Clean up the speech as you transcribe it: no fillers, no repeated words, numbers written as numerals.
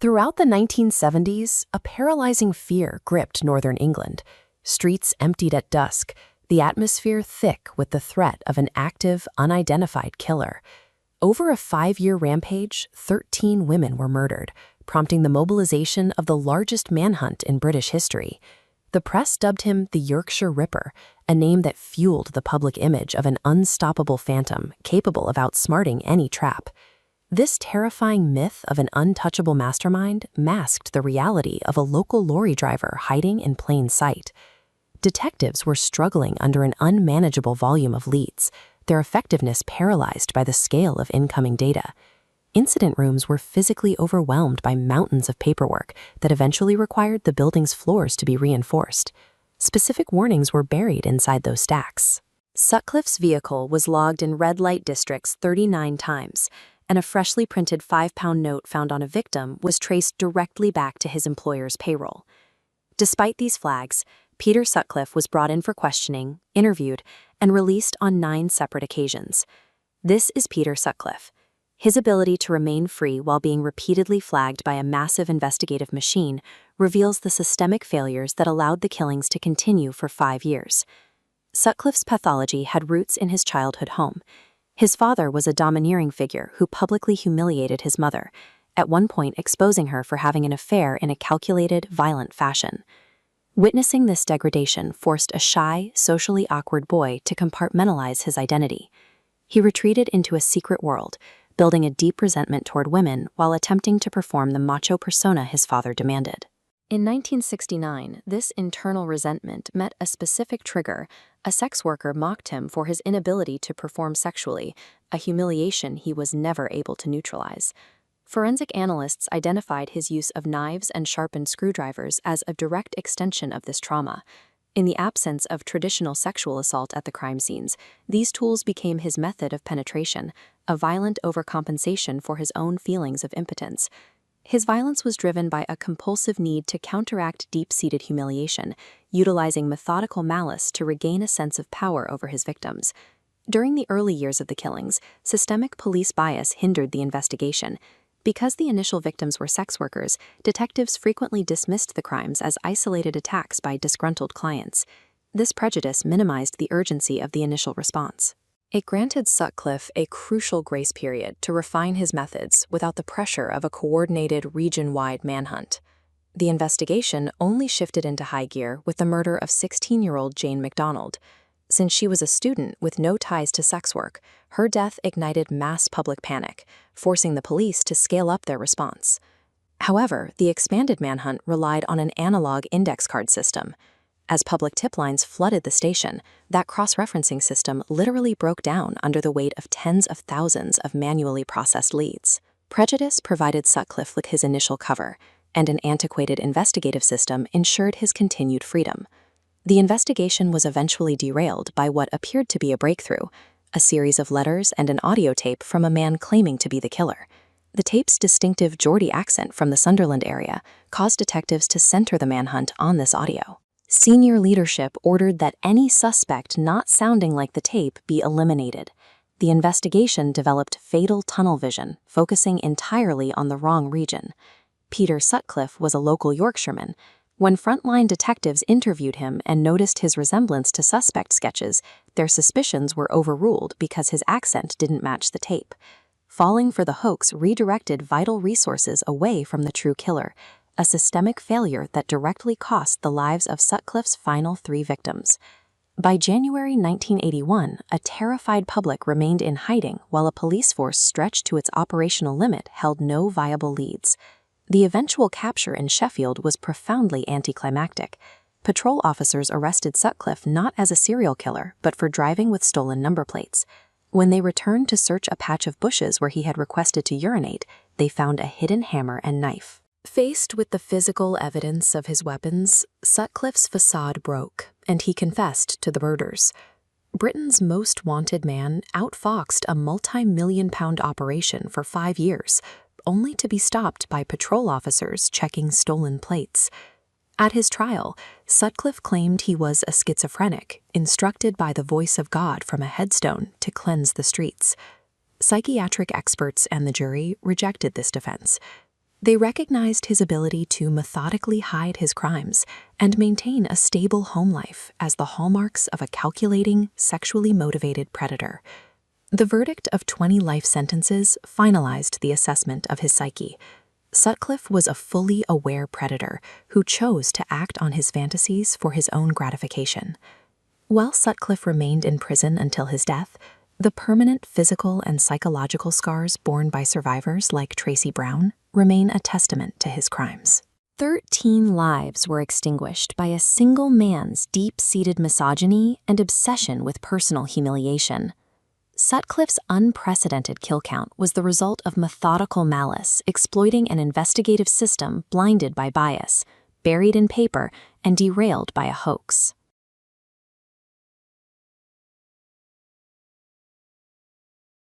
Throughout the 1970s, a paralyzing fear gripped northern England. Streets emptied at dusk, the atmosphere thick with the threat of an active, unidentified killer. Over a 5-year rampage, 13 women were murdered, prompting the mobilization of the largest manhunt in British history. The press dubbed him the Yorkshire Ripper, a name that fueled the public image of an unstoppable phantom capable of outsmarting any trap. This terrifying myth of an untouchable mastermind masked the reality of a local lorry driver hiding in plain sight. Detectives were struggling under an unmanageable volume of leads, their effectiveness paralyzed by the scale of incoming data. Incident rooms were physically overwhelmed by mountains of paperwork that eventually required the building's floors to be reinforced. Specific warnings were buried inside those stacks. Sutcliffe's vehicle was logged in red light districts 39 times, and a freshly printed 5-pound note found on a victim was traced directly back to his employer's payroll. Despite these flags, Peter Sutcliffe was brought in for questioning, interviewed, and released on 9 separate occasions. This is Peter Sutcliffe. His ability to remain free while being repeatedly flagged by a massive investigative machine reveals the systemic failures that allowed the killings to continue for 5 years. Sutcliffe's pathology had roots in his childhood home. His father was a domineering figure who publicly humiliated his mother, at one point exposing her for having an affair in a calculated, violent fashion. Witnessing this degradation forced a shy, socially awkward boy to compartmentalize his identity. He retreated into a secret world, building a deep resentment toward women while attempting to perform the macho persona his father demanded. In 1969, this internal resentment met a specific trigger. A sex worker mocked him for his inability to perform sexually, a humiliation he was never able to neutralize. Forensic analysts identified his use of knives and sharpened screwdrivers as a direct extension of this trauma. In the absence of traditional sexual assault at the crime scenes, these tools became his method of penetration, a violent overcompensation for his own feelings of impotence. His violence was driven by a compulsive need to counteract deep-seated humiliation, utilizing methodical malice to regain a sense of power over his victims. During the early years of the killings, systemic police bias hindered the investigation. Because the initial victims were sex workers, detectives frequently dismissed the crimes as isolated attacks by disgruntled clients. This prejudice minimized the urgency of the initial response. It granted Sutcliffe a crucial grace period to refine his methods without the pressure of a coordinated region-wide manhunt. The investigation only shifted into high gear with the murder of 16-year-old Jane MacDonald. Since she was a student with no ties to sex work, her death ignited mass public panic, forcing the police to scale up their response. However, the expanded manhunt relied on an analog index card system. As public tip lines flooded the station, that cross-referencing system literally broke down under the weight of tens of thousands of manually processed leads. Prejudice provided Sutcliffe with his initial cover, and an antiquated investigative system ensured his continued freedom. The investigation was eventually derailed by what appeared to be a breakthrough, a series of letters and an audio tape from a man claiming to be the killer. The tape's distinctive Geordie accent from the Sunderland area caused detectives to center the manhunt on this audio. Senior leadership ordered that any suspect not sounding like the tape be eliminated. The investigation developed fatal tunnel vision, focusing entirely on the wrong region. Peter Sutcliffe was a local Yorkshireman. When frontline detectives interviewed him and noticed his resemblance to suspect sketches, their suspicions were overruled because his accent didn't match the tape. Falling for the hoax redirected vital resources away from the true killer, a systemic failure that directly cost the lives of Sutcliffe's final 3 victims. By January 1981, a terrified public remained in hiding while a police force stretched to its operational limit held no viable leads. The eventual capture in Sheffield was profoundly anticlimactic. Patrol officers arrested Sutcliffe not as a serial killer, but for driving with stolen number plates. When they returned to search a patch of bushes where he had requested to urinate, they found a hidden hammer and knife. Faced with the physical evidence of his weapons, Sutcliffe's facade broke, and he confessed to the murders. Britain's most wanted man outfoxed a multi-million-pound operation for 5 years, only to be stopped by patrol officers checking stolen plates. At his trial, Sutcliffe claimed he was a schizophrenic, instructed by the voice of God from a headstone to cleanse the streets. Psychiatric experts and the jury rejected this defense. They recognized his ability to methodically hide his crimes and maintain a stable home life as the hallmarks of a calculating, sexually motivated predator. The verdict of 20 life sentences finalized the assessment of his psyche. Sutcliffe was a fully aware predator who chose to act on his fantasies for his own gratification. While Sutcliffe remained in prison until his death, the permanent physical and psychological scars borne by survivors like Tracy Brown remain a testament to his crimes. 13 lives were extinguished by a single man's deep-seated misogyny and obsession with personal humiliation. Sutcliffe's unprecedented kill count was the result of methodical malice exploiting an investigative system blinded by bias, buried in paper, and derailed by a hoax.